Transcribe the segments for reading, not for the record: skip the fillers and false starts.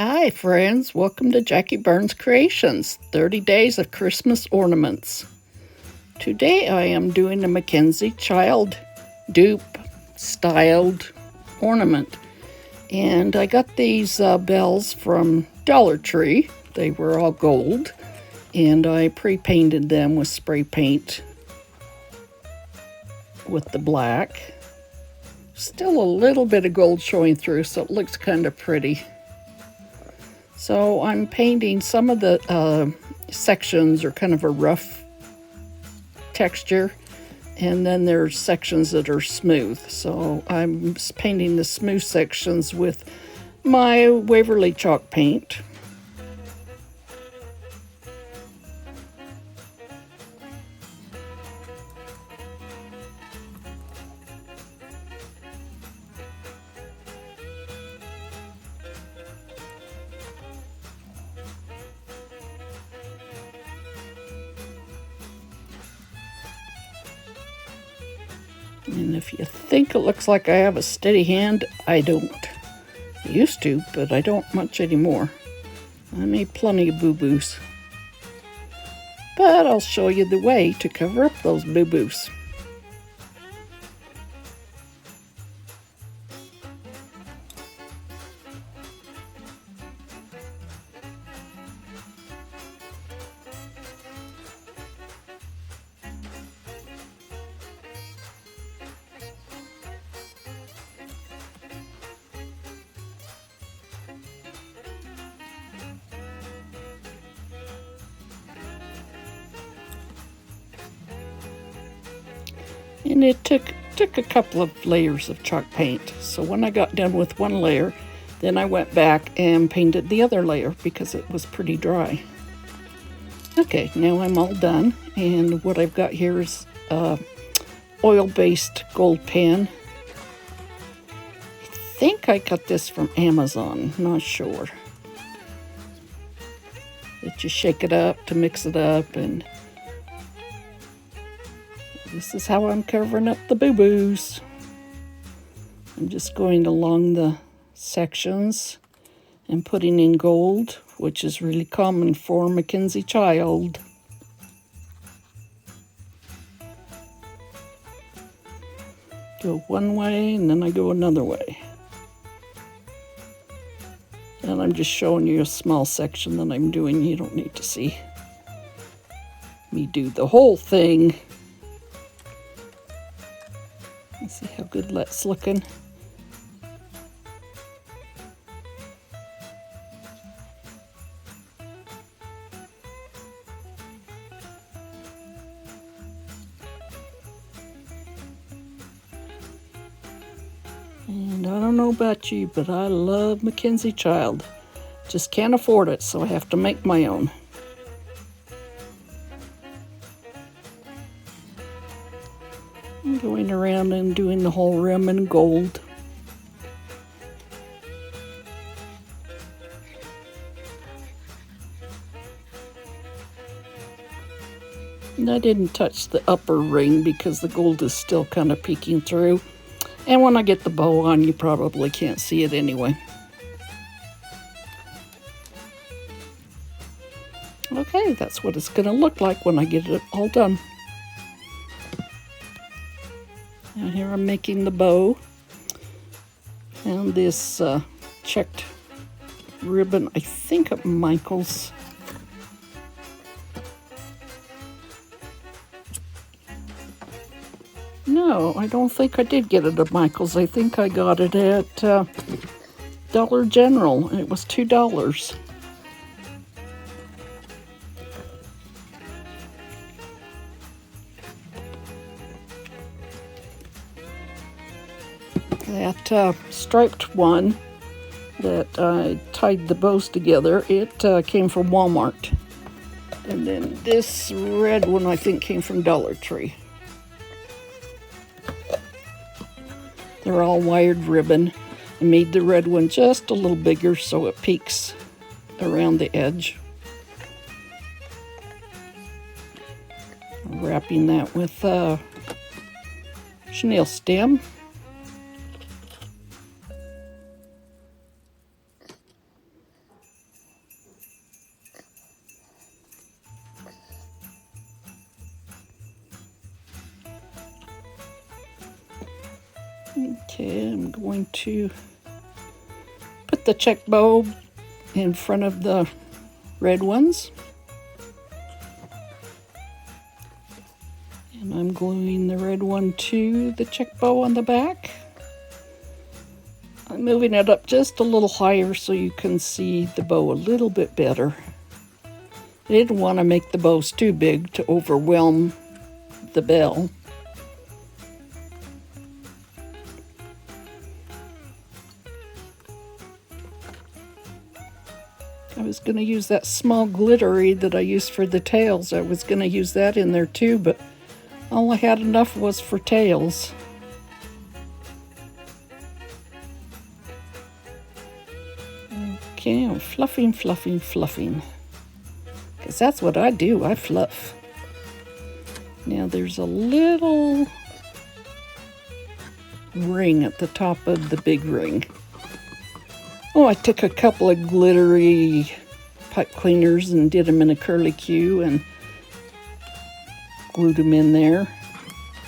Hi friends, welcome to Jackie Burns Creations, 30 Days of Christmas Ornaments. Today I am doing a McKenzie Child dupe styled ornament. And I got these bells from Dollar Tree. They were all gold. And I pre-painted them with spray paint with the black. Still a little bit of gold showing through, so it looks kind of pretty. So I'm painting some of the sections are kind of a rough texture, and then there's sections that are smooth. So I'm painting the smooth sections with my Waverly chalk paint. And if you think it looks like I have a steady hand, I don't. I used to, but I don't much anymore. I made plenty of boo-boos. But I'll show you the way to cover up those boo-boos. And it took a couple of layers of chalk paint. So when I got done with one layer, then I went back and painted the other layer because it was pretty dry. Okay, now I'm all done. And what I've got here is oil-based gold pen. I think I got this from Amazon, not sure. That you shake it up to mix it up, and this is how I'm covering up the boo-boos. I'm just going along the sections and putting in gold, which is really common for McKenzie Child. Go one way and then I go another way. And I'm just showing you a small section that I'm doing. You don't need to see me do the whole thing. Let's see how good that's looking. And I don't know about you, but I love McKenzie Child. Just can't afford it, so I have to make my own. I'm going around and doing the whole rim in gold. And I didn't touch the upper ring because the gold is still kind of peeking through. And when I get the bow on, you probably can't see it anyway. Okay, that's what it's going to look like when I get it all done. Now here I'm making the bow. And this checked ribbon, I think at Michael's. No, I don't think I did get it at Michael's. I think I got it at Dollar General, and it was $2. That striped one that I tied the bows together, it came from Walmart. And then this red one I think came from Dollar Tree. They're all wired ribbon. I made the red one just a little bigger so it peeks around the edge. Wrapping that with chenille stem. Okay, I'm going to put the check bow in front of the red ones. And I'm gluing the red one to the check bow on the back. I'm moving it up just a little higher so you can see the bow a little bit better. I didn't want to make the bows too big to overwhelm the bell. I was going to use that small glittery that I used for the tails. I was going to use that in there too, but all I had enough was for tails. Okay, I'm fluffing, fluffing, fluffing. Because that's what I do, I fluff. Now there's a little ring at the top of the big ring. Oh, I took a couple of glittery pipe cleaners and did them in a curly Q and glued them in there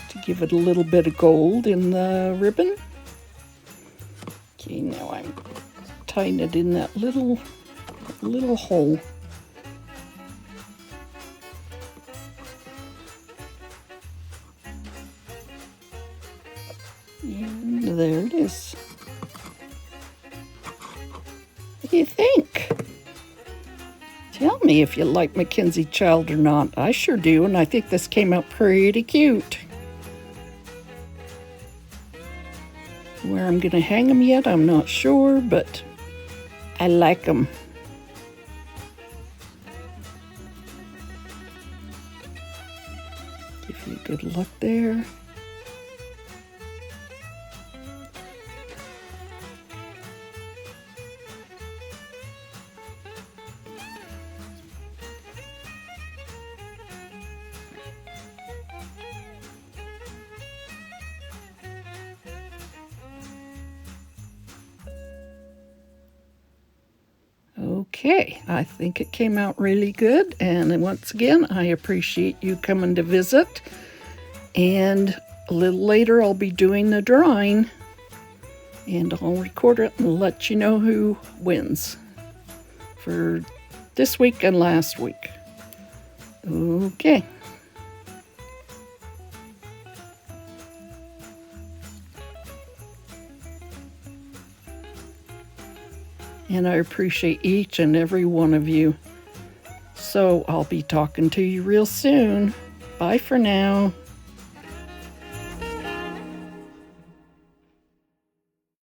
to give it a little bit of gold in the ribbon. Okay, now I'm tying it in that little hole. And there it is. What do you think? Tell me if you like McKenzie Child or not. I sure do, and I think this came out pretty cute. Where I'm going to hang them yet, I'm not sure, but I like them. Give you a good look there. Okay, I think it came out really good, and once again, I appreciate you coming to visit. And a little later, I'll be doing the drawing, and I'll record it and let you know who wins for this week and last week. Okay. And I appreciate each and every one of you. So I'll be talking to you real soon. Bye for now.